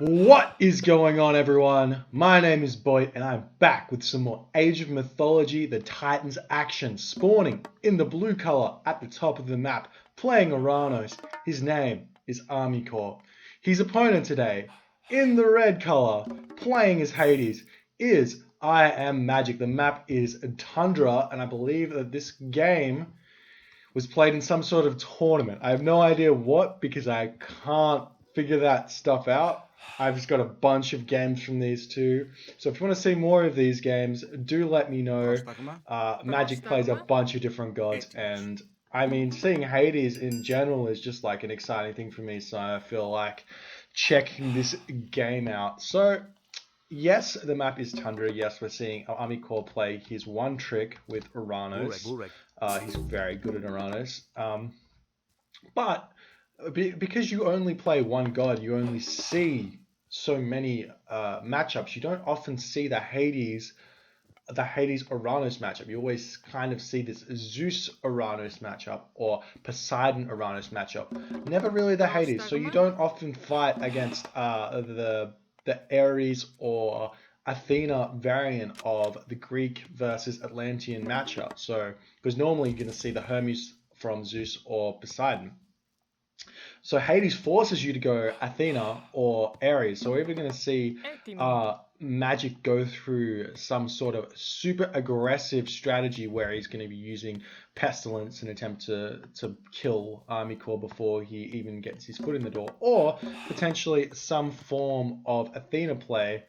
What is going on, everyone? My name is Boyd, and I'm back with some more Age of Mythology, the Titans action, spawning in the blue color at the top of the map, playing Oranos. His name is ArmyCore. His opponent today, in the red color, playing as Hades, is I Am Magic. The map is Tundra, and I believe that this game was played in some sort of tournament. I have no idea what, because I can't figure that stuff out. I've just got a bunch of games from these two. So if you want to see more of these games, do let me know. Magic plays a bunch of different gods, and I mean, seeing Hades in general is just like an exciting thing for me, so I feel like checking this game out. So yes, the map is Tundra. Yes, we're seeing ArmyCore play his one trick with Oranos. He's very good at Oranos. But because you only play one god, you only see so many matchups. You don't often see the Hades Oranos matchup. You always kind of see this Zeus Oranos matchup or Poseidon Oranos matchup. Never really the Hades. So you don't often fight against the Ares or Athena variant of the Greek versus Atlantean matchup. So because normally you're going to see the Hermes from Zeus or Poseidon. So Hades forces you to go Athena or Ares. So we're either going to see Magic go through some sort of super aggressive strategy where he's going to be using Pestilence in an attempt to kill ArmyCore before he even gets his foot in the door, or potentially some form of Athena play,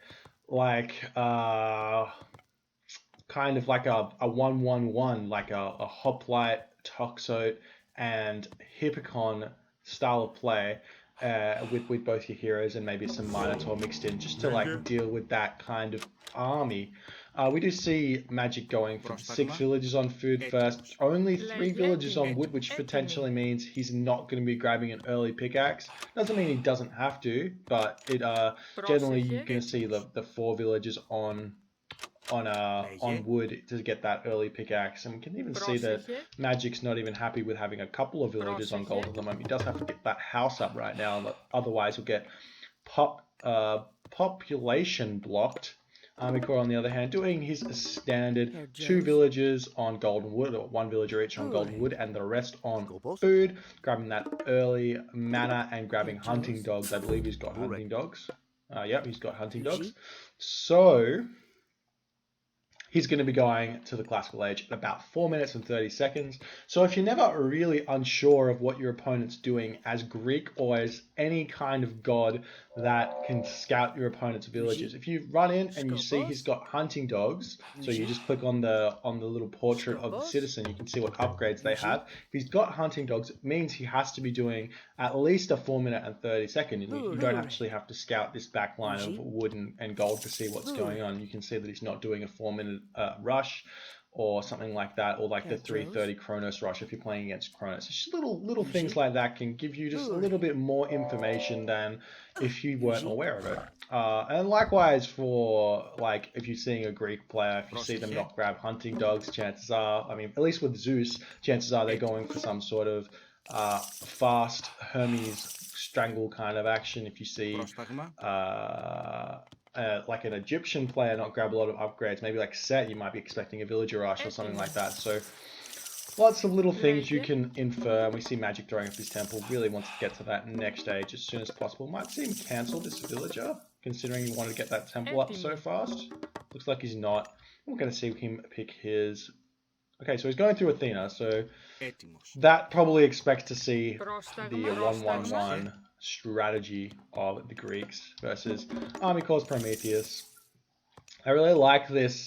like kind of like a 1-1-1, like a Hoplite, Toxote, and Hippocon style of play with both your heroes and maybe some Minotaur mixed in, just to like deal with that kind of army. We do see Magic going for 6 villages on food first, only 3 villages on wood, which potentially means he's not going to be grabbing an early pickaxe. Doesn't mean he doesn't have to, but it generally you're going to see the 4 villages on wood to get that early pickaxe. And we can even see that Magic's not even happy with having a couple of villages on gold at the moment. He does have to get that house up right now, otherwise he'll get population blocked. ArmyCore, on the other hand, doing his standard 2 villages on golden wood, or 1 villager each on golden wood, and the rest on food, grabbing that early mana and grabbing hunting dogs. I believe he's got hunting dogs. Yep, he's got hunting dogs. So he's going to be going to the classical age in about 4 minutes and 30 seconds. So if you're never really unsure of what your opponent's doing as Greek or as any kind of god that can scout your opponent's villages, if you run in and you see he's got hunting dogs, so you just click on the little portrait of the citizen, you can see what upgrades they have. If he's got hunting dogs, it means he has to be doing at least a 4 minute and 30 second. You don't actually have to scout this back line of wood and gold to see what's going on. You can see that he's not doing a 4 minute rush or something like that, or like the 3:30 Kronos rush if you're playing against Kronos. It's just little things like that can give you just a little bit more information than if you weren't aware of it. And likewise for like if you're seeing a Greek player, if you see them not grab hunting dogs, chances are, I mean, at least with Zeus, chances are they're going for some sort of fast Hermes strangle kind of action. If you see like an Egyptian player not grab a lot of upgrades, maybe like Set, you might be expecting a villager rush or something like that. So lots of little things you can infer. We see Magic throwing up his temple, really wants to get to that next stage as soon as possible. Might see him cancel this villager, considering he wanted to get that temple up so fast. Looks like he's not. We're going to see him pick his... Okay, so he's going through Athena, so that probably expects to see the 1-1-1 strategy of the Greeks versus ArmyCore's Prometheus. I really like this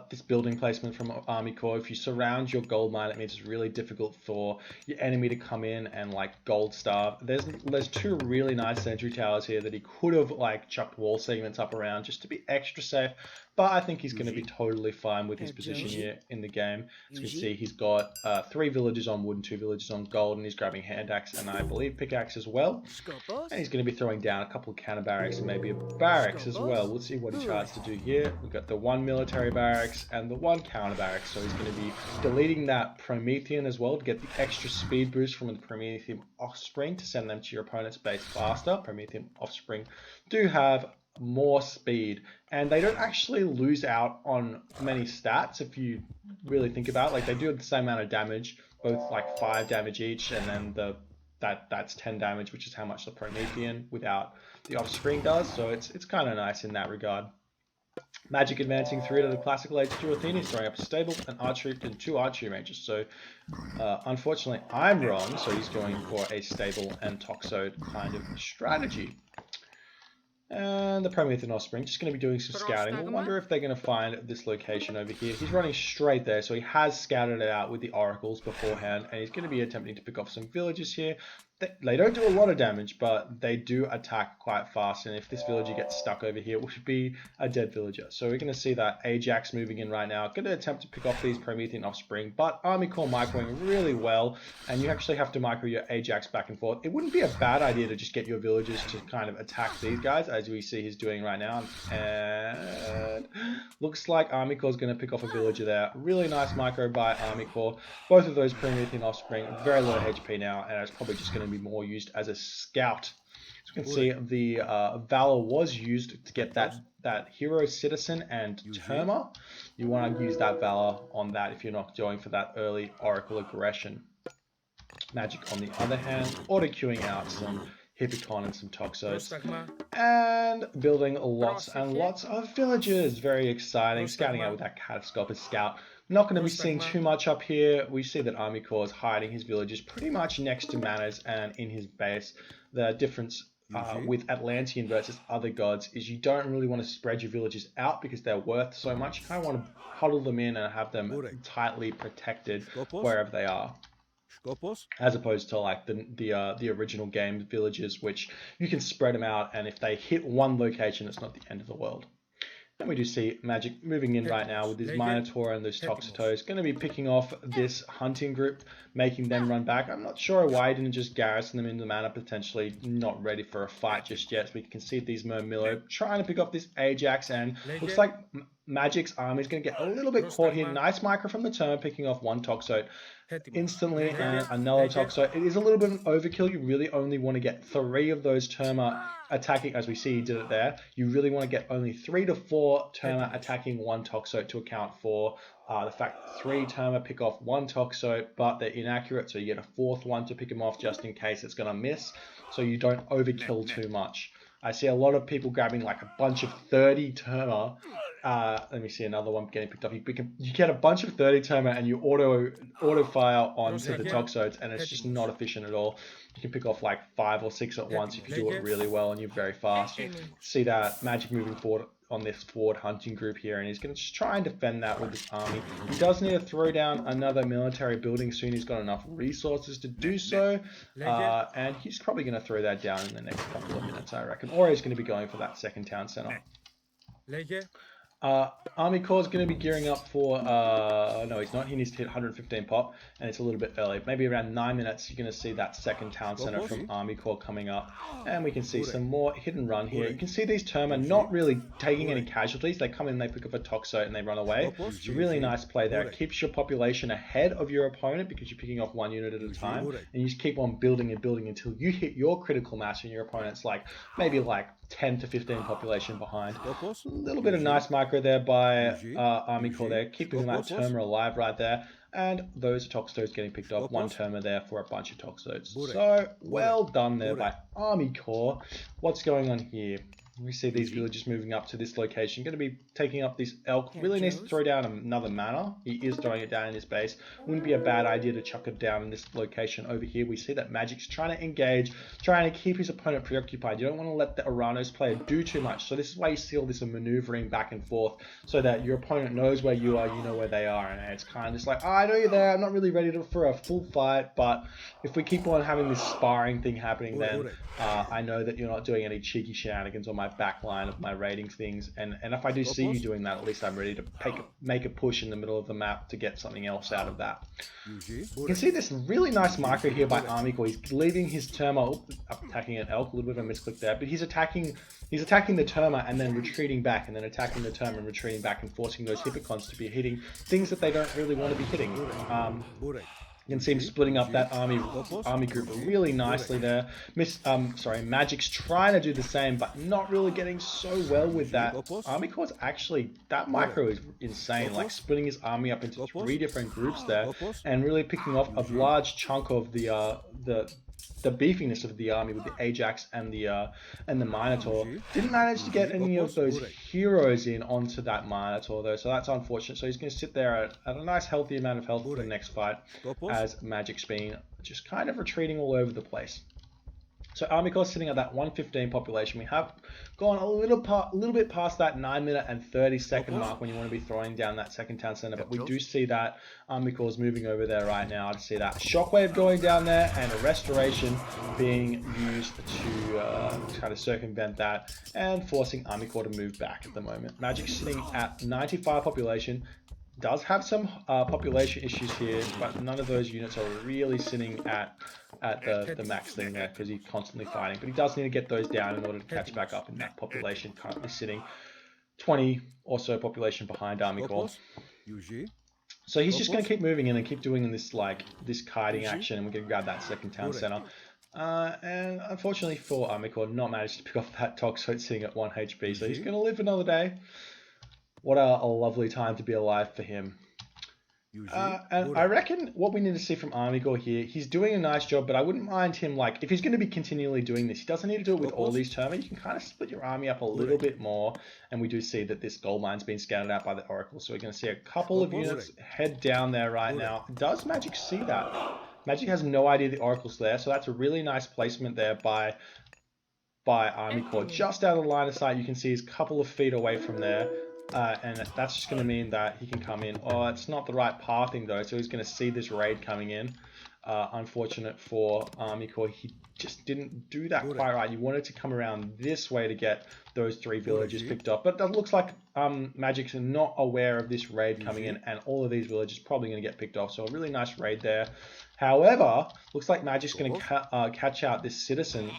this building placement from ArmyCore. If you surround your gold mine, it means it's really difficult for your enemy to come in and like gold starve. There's 2 really nice sentry towers here that he could have like chucked wall segments up around just to be extra safe. But I think he's going to be totally fine with his position here in the game. As you can see, he's got 3 villages on wood and 2 villages on gold, and he's grabbing hand axe and I believe pickaxe as well. And he's going to be throwing down a couple of counter barracks and maybe a barracks as well. We'll see what he tries to do here. We've got the 1 military barracks and the 1 counter barracks. So he's going to be deleting that Promethean as well to get the extra speed boost from the Promethean offspring to send them to your opponent's base faster. Promethean offspring do have more speed, and they don't actually lose out on many stats if you really think about it. Like, they do the same amount of damage, both like 5 damage each, and then that's 10 damage, which is how much the Promethean without the offspring does. So it's kind of nice in that regard. Magic advancing through to the classical age to Athena, throwing up a stable, an archery, and 2 archery ranges. So unfortunately I'm wrong, so he's going for a stable and Toxode kind of strategy. And the Promethean offspring just going to be doing some scouting. We'll wonder if they're going to find this location over here. He's running straight there, so he has scouted it out with the oracles beforehand, and he's going to be attempting to pick off some villages here. They don't do a lot of damage, but they do attack quite fast, and if this villager gets stuck over here, it would be a dead villager. So we're going to see that Ajax moving in right now. Going to attempt to pick off these Promethean offspring, but ArmyCore microing really well, and you actually have to micro your Ajax back and forth. It wouldn't be a bad idea to just get your villagers to kind of attack these guys, as we see he's doing right now. And looks like ArmyCore is going to pick off a villager there. Really nice micro by ArmyCore. Both of those Promethean offspring, very low HP now, and it's probably just going to be more used as a scout. So you can see the Valor was used to get that hero citizen and Terma. You want to use that Valor on that if you're not going for that early oracle aggression. Magic on the other hand, auto queuing out some Hippicon and some Toxos, and building lots and lots of villages. Very exciting. Scouting out with that Catastrophic Scout. Not going to be seeing too much up here. We see that ArmyCore is hiding his villages pretty much next to Manners and in his base. The difference with Atlantean versus other gods is you don't really want to spread your villages out because they're worth so much. You kind of want to huddle them in and have them tightly protected wherever they are, as opposed to like the original game villages, which you can spread them out, and if they hit one location, it's not the end of the world. And we do see Magic moving in right now with his Minotaur and those Toxotos. Going to be picking off this hunting group, making them run back. I'm not sure why he didn't just garrison them in the manor, potentially not ready for a fight just yet. So we can see these Murmillo trying to pick off this Ajax, and looks like Magic's army is going to get a little bit caught here. Nice micro from the turn, picking off one Toxote instantly, and another Toxote. It is a little bit of an overkill. You really only want to get 3 of those Terma attacking, as we see he did it there. You really want to get only 3 to 4 Terma attacking one Toxote to account for the fact that 3 Terma pick off one Toxote, but they're inaccurate, so you get a 4th one to pick him off just in case it's going to miss, so you don't overkill too much. I see a lot of people grabbing like a bunch of 30 Terma. Let me see another one getting picked up. You get a bunch of 30 Terma and you auto fire onto the Toxotes, and it's just not efficient at all. You can pick off like 5 or 6 at once if you do it really well and you're very fast. See that Magic moving forward on this forward hunting group here, and he's going to just try and defend that with his army. He does need to throw down another military building soon. He's got enough resources to do so, and he's probably going to throw that down in the next couple of minutes, I reckon. Or he's going to be going for that second town center. ArmyCore is going to be gearing up for, no he's not, he needs to hit 115 pop, and it's a little bit early. Maybe around 9 minutes you're going to see that second town center from ArmyCore coming up, and we can see some more hit and run here. You can see these Terma not really taking any casualties. They come in, they pick up a Toxote, and they run away. It's a really nice play there. It keeps your population ahead of your opponent because you're picking off 1 unit at a time, and you just keep on building and building until you hit your critical mass and your opponent's like maybe like 10 to 15 population behind. A little bit of nice micro there by ArmyCore there, keeping that Terma alive right there. And those Toxotes getting picked off. 1 Terma there for a bunch of Toxotes. So well done there by ArmyCore. What's going on here? We see these villagers moving up to this location. Going to be taking up this elk. Really needs to throw down another manor. He is throwing it down in his base. Wouldn't be a bad idea to chuck it down in this location over here. We see that Magic's trying to engage, trying to keep his opponent preoccupied. You don't want to let the Oranos player do too much. So this is why you see all this maneuvering back and forth, so that your opponent knows where you are, you know where they are. And it's kind of just like, oh, I know you're there. I'm not really ready for a full fight, but if we keep on having this sparring thing happening, then I know that you're not doing any cheeky shenanigans on my my back line of my raiding things. And if I do see you doing that, at least I'm ready to make a push in the middle of the map to get something else out of that. You can see this really nice micro here by ArmyCore. He's leaving his Terma, attacking an elk, a little bit of a misclick there, but he's attacking the Terma and then retreating back, and then attacking the Terma and retreating back, and forcing those Hippocons to be hitting things that they don't really want to be hitting. You can see him splitting up that army group really nicely there. Magic's trying to do the same, but not really getting so well with that. ArmyCore's actually, that micro is insane, like splitting his army up into 3 different groups there, and really picking off a large chunk of the beefiness of the army with the Ajax and the Minotaur. Didn't manage to get any of those heroes in onto that Minotaur though, so that's unfortunate. So he's going to sit there at a nice healthy amount of health for the next fight, as Magic's been just kind of retreating all over the place. So ArmyCore sitting at that 115 population. We have gone a little bit past that 9-minute and 30-second mark when you want to be throwing down that second town center, but we do see that ArmyCore's moving over there right now. I see that shockwave going down there and a restoration being used to kind of circumvent that and forcing ArmyCore to move back at the moment. Magic's sitting at 95 population. Does have some population issues here, but none of those units are really sitting at the max thing there, because he's constantly fighting. But he does need to get those down in order to catch back up in that population, currently sitting 20 or so population behind ArmyCore. So he's just going to keep moving in and keep doing this kiting action, and we're going to grab that second town center. And unfortunately for ArmyCore, not managed to pick off that Toxoid sitting at 1 HP, so he's going to live another day. What a lovely time to be alive for him. And I reckon what we need to see from ArmyCore here, he's doing a nice job, but I wouldn't mind him, like, if he's going to be continually doing this, he doesn't need to do it with all these Terma. You can kind of split your army up a little bit more, and we do see that this gold mine's been scouted out by the Oracle, so we're going to see a couple of units head down there right now. Does Magic see that? Magic has no idea the Oracle's there, so that's a really nice placement there by ArmyCore. Just out of the line of sight, you can see he's a couple of feet away from there. And that's just going to mean that he can come in. Oh, it's not the right pathing though, so he's going to see this raid coming in. Unfortunate for ArmyCore, he just didn't do that quite right. You wanted to come around this way to get those 3 villages picked up, but it looks like Magic's not aware of this raid coming in, and all of these villages probably going to get picked off. So a really nice raid there. However, looks like Magic's going to catch out this citizen.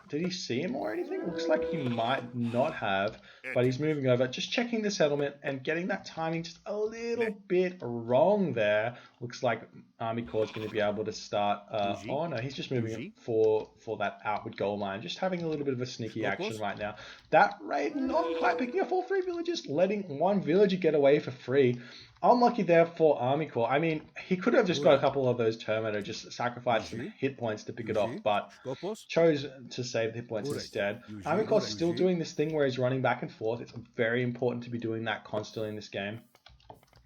Did he see him or anything? Looks like he might not have, but he's moving over, just checking the settlement and getting that timing just a little bit wrong there. Looks like ArmyCore is going to be able to start. Oh no, he's just moving it for that outward gold mine, just having a little bit of a sneaky action right now. That raid not quite picking off all 3 villages, letting 1 villager get away for free. Unlucky there for ArmyCore. I mean, he could have just got a couple of those Terma to just sacrifice some hit points to pick it off, but chose to save the hit points instead. ArmyCore's still doing this thing where he's running back and forth. It's very important to be doing that constantly in this game.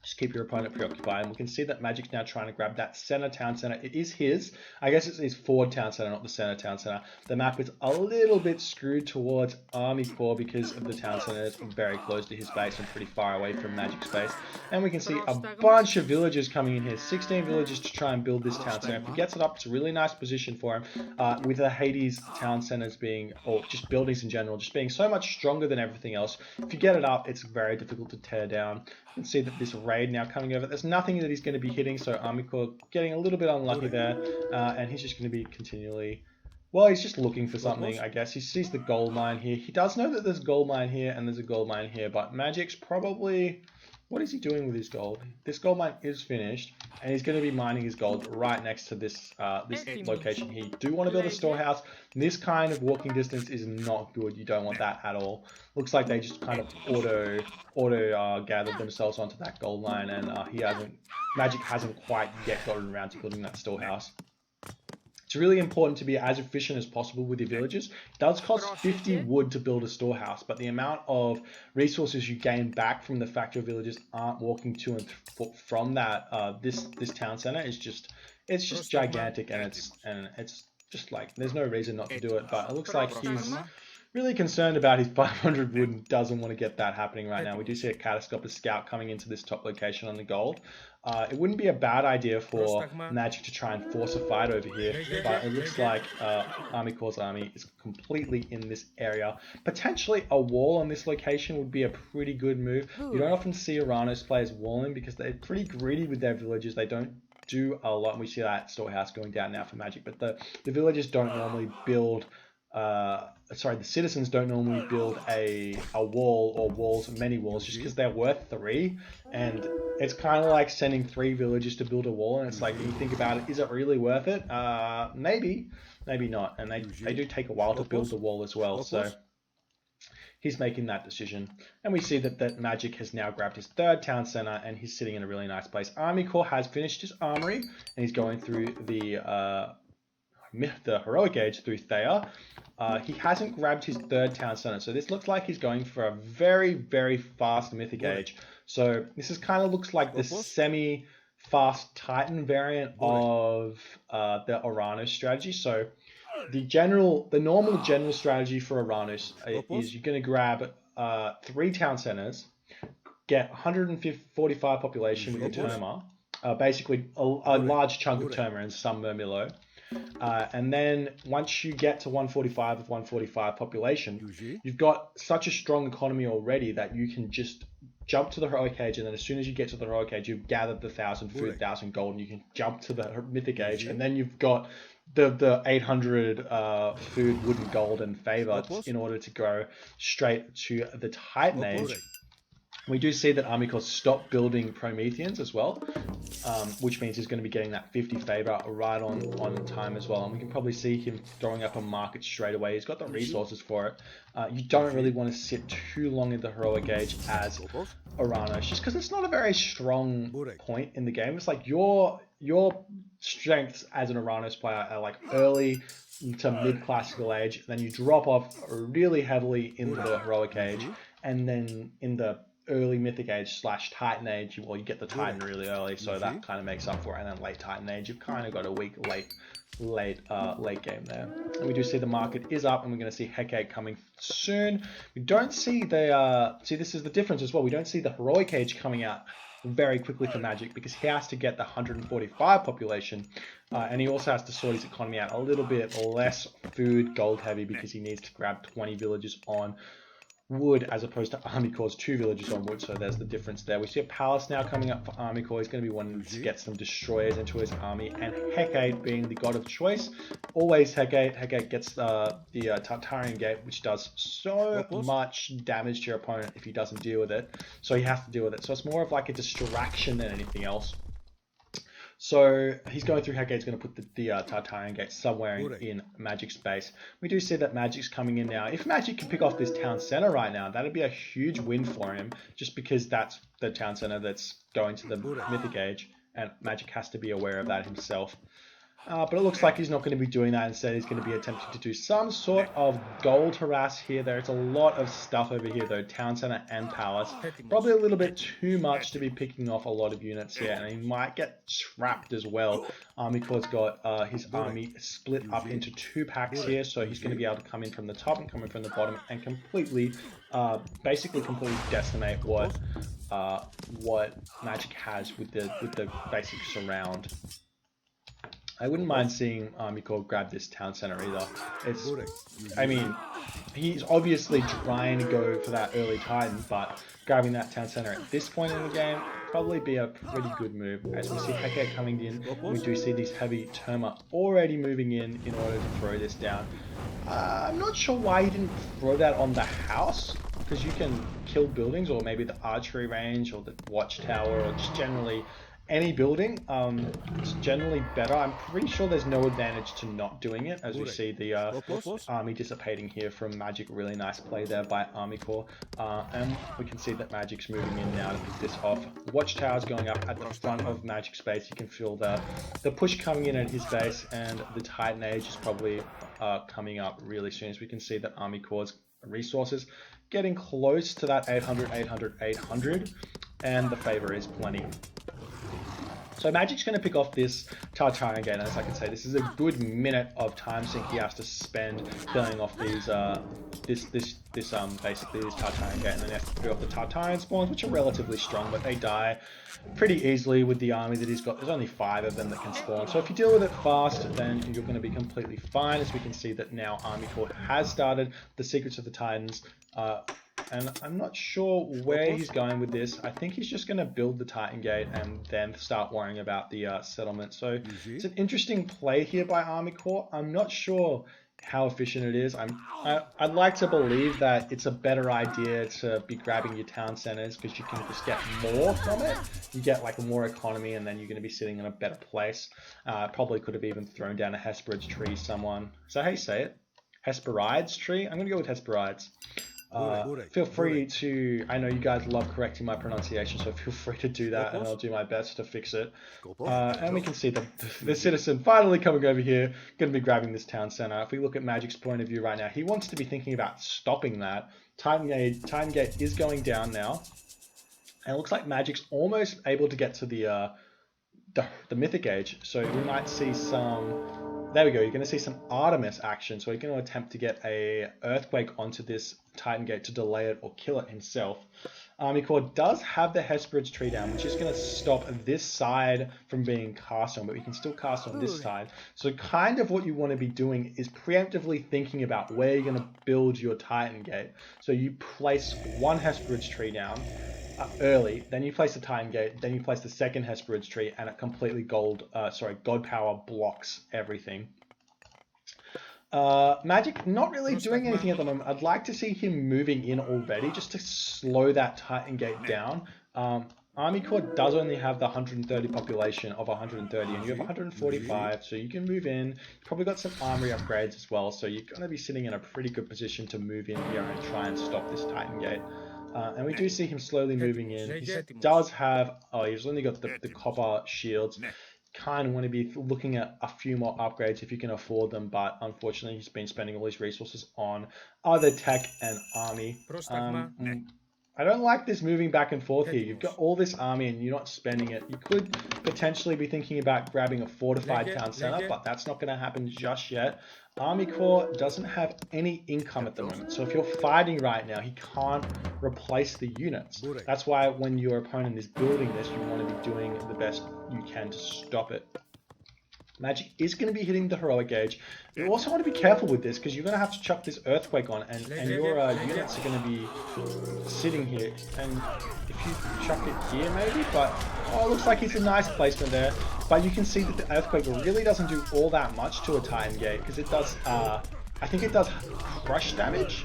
Just keep your opponent preoccupied. And we can see that Magic's now trying to grab that center town center. It is his. I guess it's his forward town center, not the center town center. The map is a little bit screwed towards ArmyCore because of the town center is very close to his base and pretty far away from Magic's base. And we can see a bunch of villagers coming in here. 16 villagers to try and build this town center. If he gets it up, it's a really nice position for him. With the Hades town centers being, or just buildings in general, just being so much stronger than everything else. If you get it up, it's very difficult to tear down. You can see that this raid now coming over. There's nothing that he's going to be hitting, so ArmyCore getting a little bit unlucky there, and he's just going to be continually... Well, he's just looking for something, I guess. He sees the gold mine here. He does know that there's a gold mine here and there's a gold mine here, but Magic's probably... What is he doing with his gold? This gold mine is finished, and he's going to be mining his gold right next to this location here. You do want to build a storehouse. This kind of walking distance is not good. You don't want that at all. Looks like they just kind of auto gathered themselves onto that gold mine, and Magic hasn't quite yet gotten around to building that storehouse. It's really important to be as efficient as possible with your villages. It does cost 50 wood to build a storehouse, but the amount of resources you gain back from the fact your villagers aren't walking to and from that this town center is just gigantic, and it's just like there's no reason not to do it. But it looks like really concerned about his 500 wood and doesn't want to get that happening right now. We do see a Catastrophic Scout coming into this top location on the gold. It wouldn't be a bad idea for Magic to try and force a fight over here, but it looks like ArmyCore's army is completely in this area. Potentially a wall on this location would be a pretty good move. You don't often see Oranos players walling because they're pretty greedy with their villages. They don't do a lot. We see that storehouse going down now for Magic, but the villagers don't normally build the citizens don't normally build a wall or walls, many walls, just because they're worth 3, and it's kind of like sending 3 villagers to build a wall, and it's like, when you think about it, is it really worth it? Maybe not, and they do take a while to build the wall as well, so he's making that decision. And we see that Magic has now grabbed his 3rd town center, and he's sitting in a really nice place. ArmyCore has finished his armory, and he's going through the heroic age through Thea. He hasn't grabbed his 3rd town center, so this looks like he's going for a very, very fast mythic age. So this is kind of looks like the semi-fast Titan variant of the Oranos strategy. So the normal general strategy for Oranos is you're going to grab 3 town centers, get 145 population with your Terma, basically a large chunk of Terma and some Murmillo. And then once you get to 145 of 145 population, you've got such a strong economy already that you can just jump to the heroic age, and then as soon as you get to the heroic age, you've gathered the 1,000 food, 1,000 gold, and you can jump to the mythic age, and then you've got the 800 food, wood, and gold and favor in order to go straight to the Titan age. We do see that ArmyCore stopped building Prometheans as well, which means he's going to be getting that 50 favor right on time as well. And we can probably see him throwing up a market straight away. He's got the resources for it. You don't really want to sit too long in the heroic age as Oranos, just because it's not a very strong point in the game. It's like your strengths as an Oranos player are like early to mid-classical age, then you drop off really heavily into the heroic age, and then in the early mythic age / Titan age, well, you get the Titan really early, so that kind of makes up for it. And then late Titan age, you've kind of got a weak late game there. And we do see the market is up, and we're going to see Hecate coming soon. We don't see the this is the difference as well. We don't see the heroic age coming out very quickly for Magic because he has to get the 145 population, and he also has to sort his economy out a little bit less food gold heavy because he needs to grab 20 villages on wood as opposed to ArmyCore's 2 villages on wood, so there's the difference there. We see a palace now coming up for ArmyCore. He's going to be wanting to get some destroyers into his army, and Hecate being the god of choice, always Hecate gets the Tartarian Gate, which does so much damage to your opponent if he doesn't deal with it, so he has to deal with it. So it's more of like a distraction than anything else. So he's going through Hecate's going to put the Tartarian Gate somewhere in Magic's base. We do see that Magic's coming in now. If Magic can pick off this town center right now, that'd be a huge win for him, just because that's the town center that's going to the Mythic Age, and Magic has to be aware of that himself. But it looks like he's not going to be doing that. Instead, he's going to be attempting to do some sort of gold harass here. There's a lot of stuff over here, though. Town center and palace. Probably a little bit too much to be picking off a lot of units here. And he might get trapped as well. ArmyCore's got his army split up into 2 packs here. So he's going to be able to come in from the top and come in from the bottom and completely, basically completely decimate what Magic has with the basic surround. I wouldn't mind seeing ArmyCore grab this town center either. I mean, he's obviously trying to go for that early Titan, but grabbing that town center at this point in the game probably be a pretty good move. As we see Hecate coming in, we do see these heavy Terma already moving in order to throw this down. I'm not sure why he didn't throw that on the house, because you can kill buildings, or maybe the archery range, or the watchtower, or just generally any building. It's generally better. I'm pretty sure there's no advantage to not doing it, as we see the army dissipating here from Magic. Really nice play there by ArmyCore. And we can see that Magic's moving in now to pick this off. Watchtower's going up at the front of Magic's base. You can feel the push coming in at his base, and the Titan Age is probably coming up really soon, as we can see that ArmyCore's resources getting close to that 800, and the favor is plenty. So Magic's going to pick off this Tartarian Gate, and as I can say, this is a good minute of time sink he has to spend killing off these, basically this Tartarian Gate, and then he has to pick off the Tartarian spawns, which are relatively strong, but they die pretty easily with the army that he's got. There's only 5 of them that can spawn, so if you deal with it fast, then you're going to be completely fine. As we can see that now ArmyCore has started the Secrets of the Titans, and I'm not sure where he's going with this. I think he's just going to build the Titan Gate and then start worrying about the settlement. So it's an interesting play here by ArmyCore. I'm not sure how efficient it is. I'd like to believe that it's a better idea to be grabbing your town centers because you can just get more from it. You get like more economy, and then you're going to be sitting in a better place. Probably could have even thrown down a Hesperids tree. Someone. Is that how you say it? Hesperides tree? I'm going to go with Hesperides. Feel free to, I know you guys love correcting my pronunciation, so feel free to do that and I'll do my best to fix it. And we can see the citizen finally coming over here, going to be grabbing this town center. If we look at Magic's point of view right now, he wants to be thinking about stopping that. Titan Gate is going down now. And it looks like Magic's almost able to get to the Mythic Age, so we might see some... There we go, you're going to see some Artemis action, so he's going to attempt to get a Earthquake onto this Titan Gate to delay it or kill it himself. ArmyCore does have the Hesperids tree down, which is going to stop this side from being cast on, but we can still cast on this side. So kind of what you want to be doing is preemptively thinking about where you're going to build your Titan Gate. So you place one Hesperids tree down early, then you place the Titan Gate, then you place the second Hesperids tree, and it completely God power blocks everything. Magic not really doing anything at the moment. I'd like to see him moving in already just to slow that Titan Gate down. ArmyCore does only have the 130 population of 130, and you have 145, so you can move in. You've probably got some armory upgrades as well, so you're going to be sitting in a pretty good position to move in here and try and stop this Titan Gate. And we do see him slowly moving in. He does have, he's only got the copper shields. Kind of want to be looking at a few more upgrades if you can afford them, but unfortunately he's been spending all his resources on other tech and army. I don't like this moving back and forth here. You've got all this army and you're not spending it. You could potentially be thinking about grabbing a fortified town center, but that's not going to happen just yet. ArmyCore doesn't have any income at the moment, so if you're fighting right now, he can't replace the units. That's why when your opponent is building this, you want to be doing the best you can to stop it. Magic is going to be hitting the heroic gauge. You also want to be careful with this because you're going to have to chuck this earthquake on, and your units are going to be sitting here. And if you chuck it here maybe, but it looks like it's a nice placement there. But you can see that the earthquake really doesn't do all that much to a Titan Gate because it does, I think it does crush damage.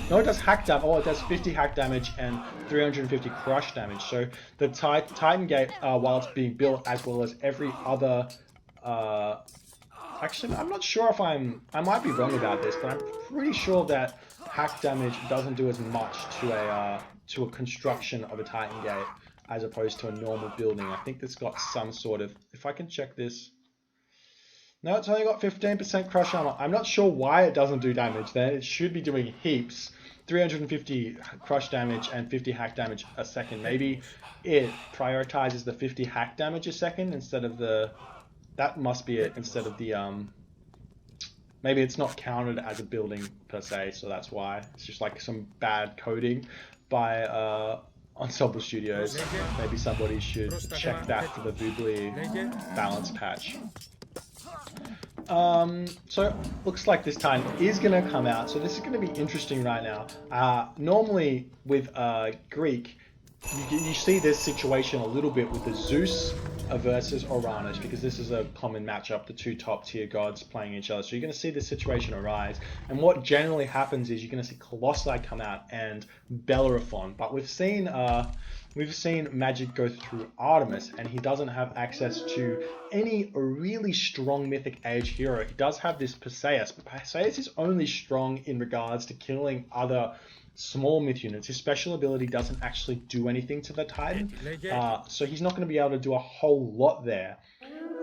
No, it does hack damage. Oh, it does 50 hack damage and 350 crush damage. So the Titan Gate, while it's being built, as well as every other... actually, I'm not sure if I might be wrong about this, but I'm pretty sure that hack damage doesn't do as much to a construction of a Titan Gate as opposed to a normal building. I think it's got some sort of... If I can check this... No, it's only got 15% crush armor. I'm not sure why it doesn't do damage then. It should be doing heaps. 350 crush damage and 50 hack damage a second. Maybe it prioritizes the 50 hack damage a second instead of the... That must be it, instead of the... Maybe it's not counted as a building per se, so that's why. It's just like some bad coding by Ensemble Studios. Maybe somebody should check that for the Voobly balance patch. So looks like this time is going to come out, so this is going to be interesting right now. Normally with Greek, you see this situation a little bit with the Zeus versus Oranos, because this is a common matchup, the two top tier gods playing each other. So you're going to see this situation arise, and what generally happens is you're going to see Colossi come out and Bellerophon, but we've seen Magic go through Artemis, and he doesn't have access to any really strong Mythic Age hero. He does have this Perseus, but Perseus is only strong in regards to killing other small myth units. His special ability doesn't actually do anything to the Titan, so he's not going to be able to do a whole lot there.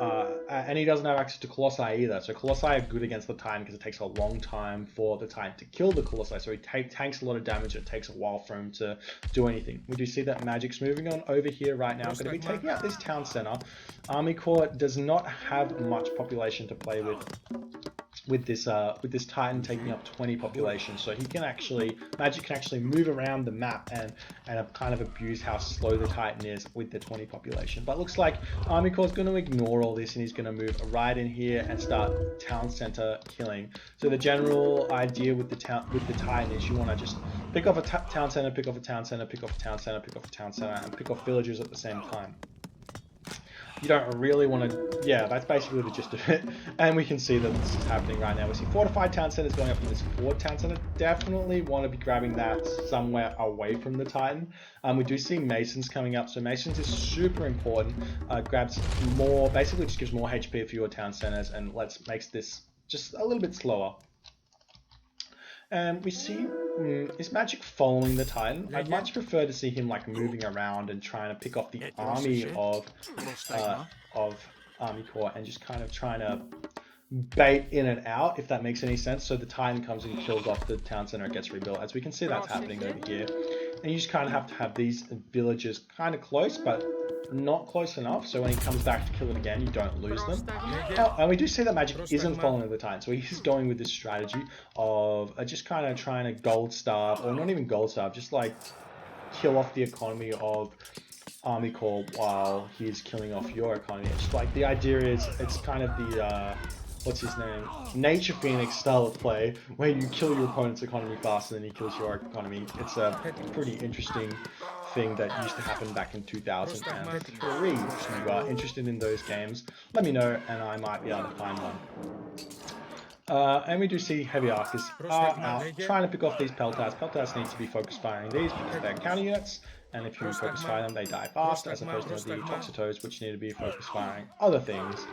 And he doesn't have access to Colossi either. So Colossi are good against the Titan because it takes a long time for the Titan to kill the Colossi. So he tanks a lot of damage. It takes a while for him to do anything. We do see that Magic's moving on over here right now. Going to be taking out this town center. ArmyCore does not have much population to play with this Titan taking up 20 population, so he can actually, Magic can actually move around the map and kind of abuse how slow the Titan is with the 20 population. But it looks like ArmyCore is going to ignore all this and he's going to move right in here and start town center killing. So the general idea with the Titan is you want to just pick off a town center, pick off a town center, pick off a town center, pick off a town center, and pick off villagers at the same time. You don't really want to, yeah, that's basically the gist of it. And we can see that this is happening right now. We see fortified town centers going up from this forward town center. Definitely want to be grabbing that somewhere away from the Titan. We do see Masons coming up. So Masons is super important. Grabs more, basically just gives more HP for your town centers and makes this just a little bit slower. And we see, is Magic following the Titan? I'd much prefer to see him like moving around and trying to pick off the army of ArmyCore and just kind of trying to bait in and out, if that makes any sense. So the Titan comes and kills off the town center and gets rebuilt. As we can see, that's happening over here. And you just kind of have to have these villagers kind of close, but not close enough, so when he comes back to kill it again, you don't lose them. And we do see that Magic isn't following the Titan, so he's going with this strategy of just kind of trying to gold starve, or not even gold starve, just like kill off the economy of ArmyCore while he's killing off your economy. It's like the idea is, it's kind of the what's his name? Nature Phoenix style of play, where you kill your opponent's economy faster than he kills your economy. It's a pretty interesting thing that used to happen back in 2003. If you are interested in those games, let me know and I might be able to find one. And we do see heavy archers are out trying to pick off these peltars. Peltars need to be focus firing these because they're counter units, and if you focus fire them, they die fast, as opposed to the Toxotos, which need to be focus firing other things.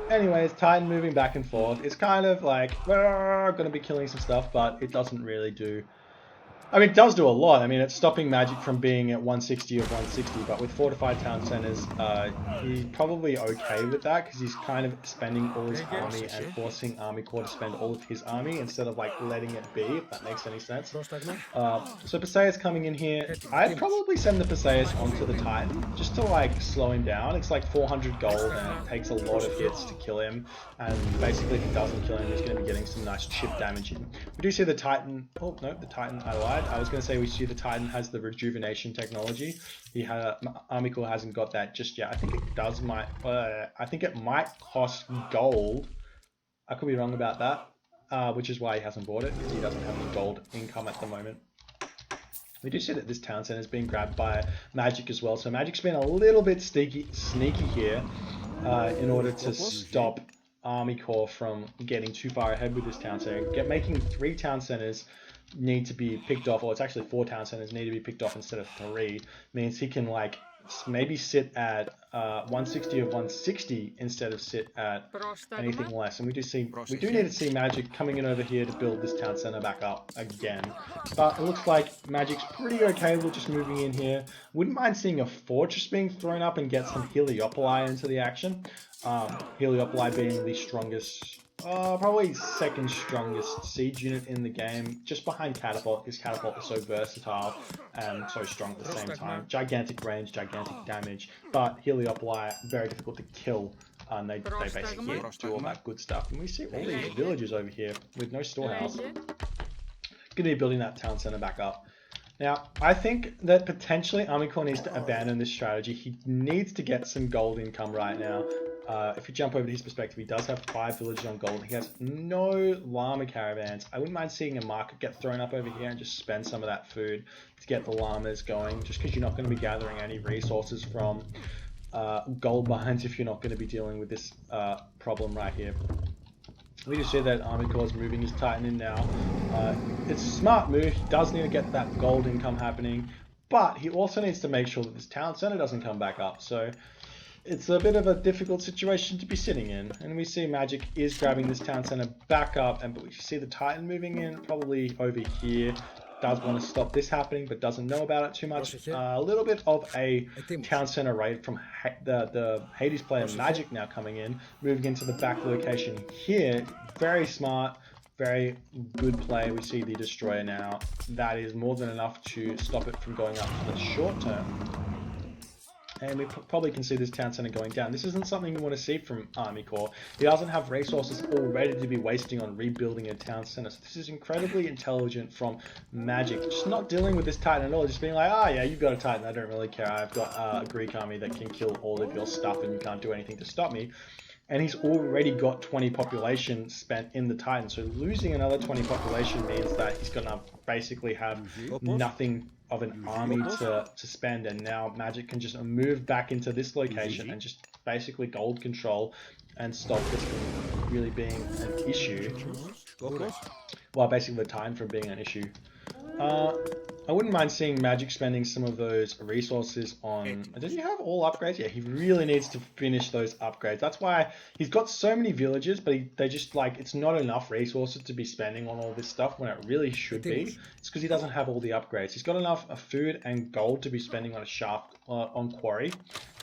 Anyways, Titan moving back and forth. It's kind of like, we're going to be killing some stuff, but it doesn't really do... I mean, it does do a lot. I mean, it's stopping Magic from being at 160 of 160, but with fortified town centers, he's probably okay with that, because he's kind of spending all his army and forcing ArmyCore to spend all of his army instead of like letting it be, if that makes any sense. So Perseus coming in here. I'd probably send the Perseus onto the Titan, just to like slow him down. It's like 400 gold and it takes a lot of hits to kill him, and basically if he doesn't kill him, he's going to be getting some nice chip damage in. We do see the Titan, oh no, the Titan, I lied. I was going to say we see the Titan has the rejuvenation technology. ArmyCore hasn't got that just yet. I think it does. I think it might cost gold. I could be wrong about that, which is why he hasn't bought it, because he doesn't have any gold income at the moment. We do see that this town center is being grabbed by Magic as well. So Magic's been a little bit sneaky here in order to stop ArmyCore from getting too far ahead with this town center. Making 3 town centers need to be picked off, or it's actually 4 town centers need to be picked off instead of 3, means he can like maybe sit at 160 of 160 instead of sit at anything less. And we do need to see Magic coming in over here to build this town center back up again. But it looks like Magic's pretty okay with just moving in here. Wouldn't mind seeing a fortress being thrown up and get some Heliopoli into the action. Heliopoli being the strongest, probably second strongest siege unit in the game, just behind Catapult, because Catapult is so versatile and so strong at the same time. Gigantic range, gigantic damage, but Heliopoli very difficult to kill, and they basically do all that good stuff. And we see all these villagers over here with no storehouse. Gonna be building that town center back up. Now, I think that potentially ArmyCore needs to abandon this strategy. He needs to get some gold income right now. If you jump over to his perspective, he does have 5 villages on gold. He has no llama caravans. I wouldn't mind seeing a market get thrown up over here and just spend some of that food to get the llamas going, just because you're not going to be gathering any resources from gold mines if you're not going to be dealing with this problem right here. We just see that ArmyCore is moving his Titan in now. It's a smart move. He does need to get that gold income happening, but he also needs to make sure that this town center doesn't come back up. So it's a bit of a difficult situation to be sitting in. And we see Magic is grabbing this town center back up, but we see the Titan moving in probably over here. does want to stop this happening, but doesn't know about it too much. A little bit of a town center raid from the Hades player Magic now coming in, moving into the back location here. Very smart, very good play. We see the destroyer now. That is more than enough to stop it from going up for the short term. And we probably can see this town center going down. This isn't something you want to see from ArmyCore. He doesn't have resources already to be wasting on rebuilding a town center. So this is incredibly intelligent from Magic. Just not dealing with this Titan at all. Just being like, oh yeah, you've got a Titan. I don't really care. I've got a Greek army that can kill all of your stuff and you can't do anything to stop me. And he's already got 20 population spent in the Titan. So losing another 20 population means that he's going to basically have nothing of an army to spend. And now Magic can just move back into this location and just basically gold control and stop this from really being an issue. Well, basically the Titan from being an issue. I wouldn't mind seeing Magic spending some of those resources on... Does he have all upgrades? Yeah, he really needs to finish those upgrades. That's why he's got so many villages, but they just like... It's not enough resources to be spending on all this stuff when it really should be. It's because he doesn't have all the upgrades. He's got enough food and gold to be spending on a shaft, on quarry.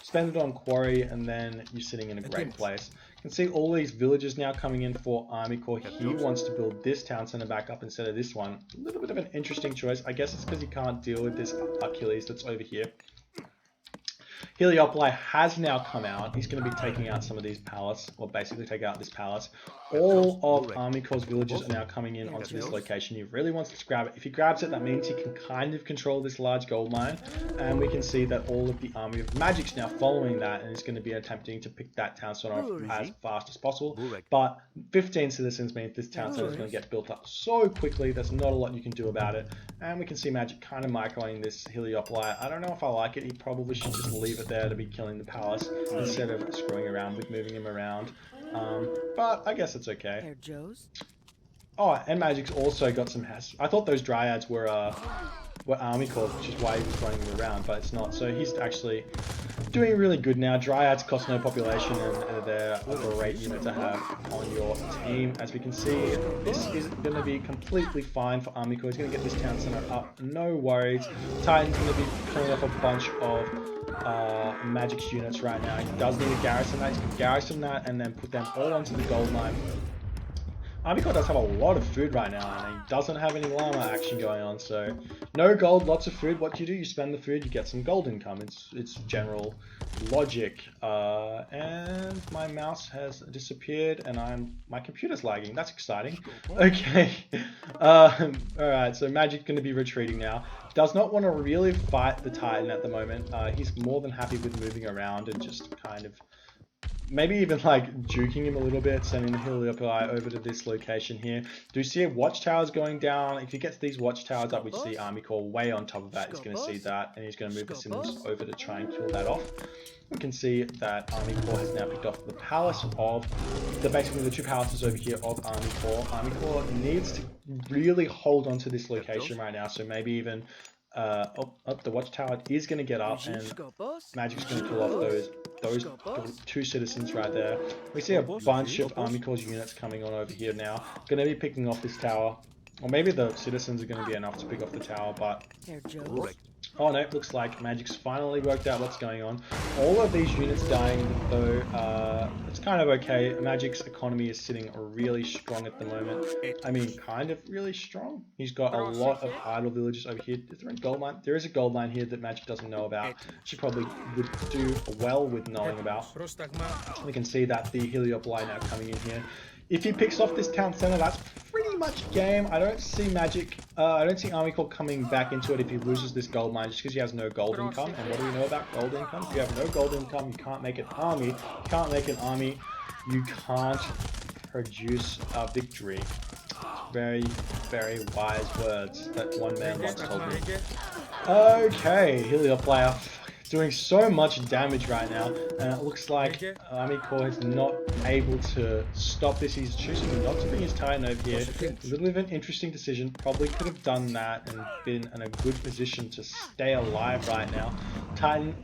Spend it on quarry and then you're sitting in a great place. You can see all these villages now coming in for ArmyCore. He wants to build this town center back up instead of this one. A little bit of an interesting choice. I guess it's because he can't deal with this Achilles that's over here. Heliopoli has now come out. He's going to be taking out some of these palaces, or basically take out this palace. All of ArmyCore's villages are now coming in onto this location. He really wants to grab it. If he grabs it, that means he can kind of control this large gold mine. And we can see that all of the army of Magic's now following that and is going to be attempting to pick that town center off as fast as possible. But 15 citizens means this town center is going to get built up so quickly. There's not a lot you can do about it. And we can see Magic kind of microing this Heliopoli. I don't know if I like it. He probably should just leave it there to be killing the palace instead of screwing around with moving him around. But I guess it's okay. Oh, and Magic's also got some I thought those Dryads were ArmyCore, which is why he was running them around, but it's not. So he's actually doing really good now. Dryads cost no population and they're a great unit to have on your team. As we can see, this is going to be completely fine for ArmyCore. He's going to get this town center up, no worries. Titan's going to be killing off a bunch of Magic's units right now. He does need to garrison that. He's going to garrison that and then put them all onto the gold mine. ArmyCore does have a lot of food right now, and he doesn't have any llama action going on, so no gold, lots of food. What do? You spend the food, you get some gold income. It's general logic. And my mouse has disappeared, and my computer's lagging. That's exciting. Okay. Alright, so Magic's going to be retreating now. Does not want to really fight the Titan at the moment. He's more than happy with moving around and just kind of maybe even like juking him a little bit, sending the Heliopoli over to this location here. Do you see watchtowers going down? If he gets these watchtowers up, we see ArmyCore way on top of that. He's going to see that, and he's going to move the Sims over to try and kill that off. We can see that ArmyCore has now picked off the palace of basically the two palaces over here of ArmyCore. ArmyCore needs to really hold on to this location right now, so maybe even the watchtower is going to get up, and Magic's going to kill off those two citizens right there. We see a bunch of ArmyCore's units coming on over here now. Going to be picking off this tower. Or maybe the citizens are going to be enough to pick off the tower, but... Oh no, looks like Magic's finally worked out what's going on. All of these units dying, though, it's kind of okay. Magic's economy is sitting really strong at the moment. I mean, kind of really strong. He's got a lot of idle villages over here. Is there a gold mine? There is a gold mine here that Magic doesn't know about. She probably would do well with knowing about. We can see that the Heliopoli now coming in here. If he picks off this town center, that's pretty much game. I don't see ArmyCore coming back into it if he loses this gold mine, just because he has no gold income. And what do we know about gold income? If you have no gold income, you can't make an army. You can't make an army. You can't produce a victory. Very, very wise words that one man once told me. Okay, Heliopoli. doing so much damage right now, and it looks like ArmyCore is not able to stop this. He's choosing not to bring his Titan over here. A little bit of an interesting decision. Probably could have done that and been in a good position to stay alive right now. Titan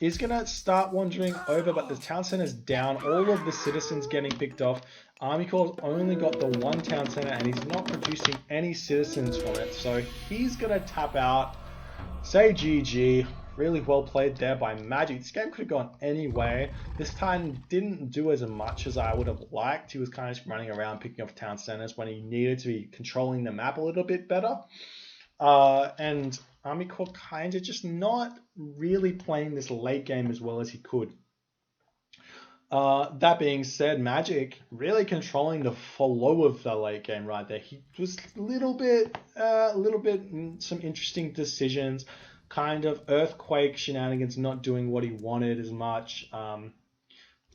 is going to start wandering over, but the town center is down. All of the citizens getting picked off. ArmyCore's only got the one town center, and he's not producing any citizens from it, so he's going to tap out. Say GG. Really well played there by Magic. This game could have gone any way. This Titan didn't do as much as I would have liked. He was kind of just running around picking off town centers when he needed to be controlling the map a little bit better. And ArmyCore kind of just not really playing this late game as well as he could. That being said, Magic really controlling the flow of the late game right there. He was a little bit some interesting decisions, kind of earthquake shenanigans, not doing what he wanted as much.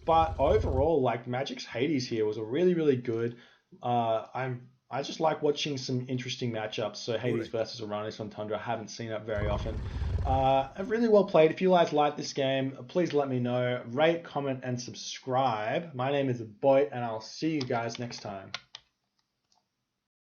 But overall, like Magic's Hades here was a really good. I just like watching some interesting matchups. So Hades versus Oranos on Tundra, I haven't seen it very often. Really well played. If you guys like this game, please let me know. Rate, comment, and subscribe. My name is Boy, and I'll see you guys next time.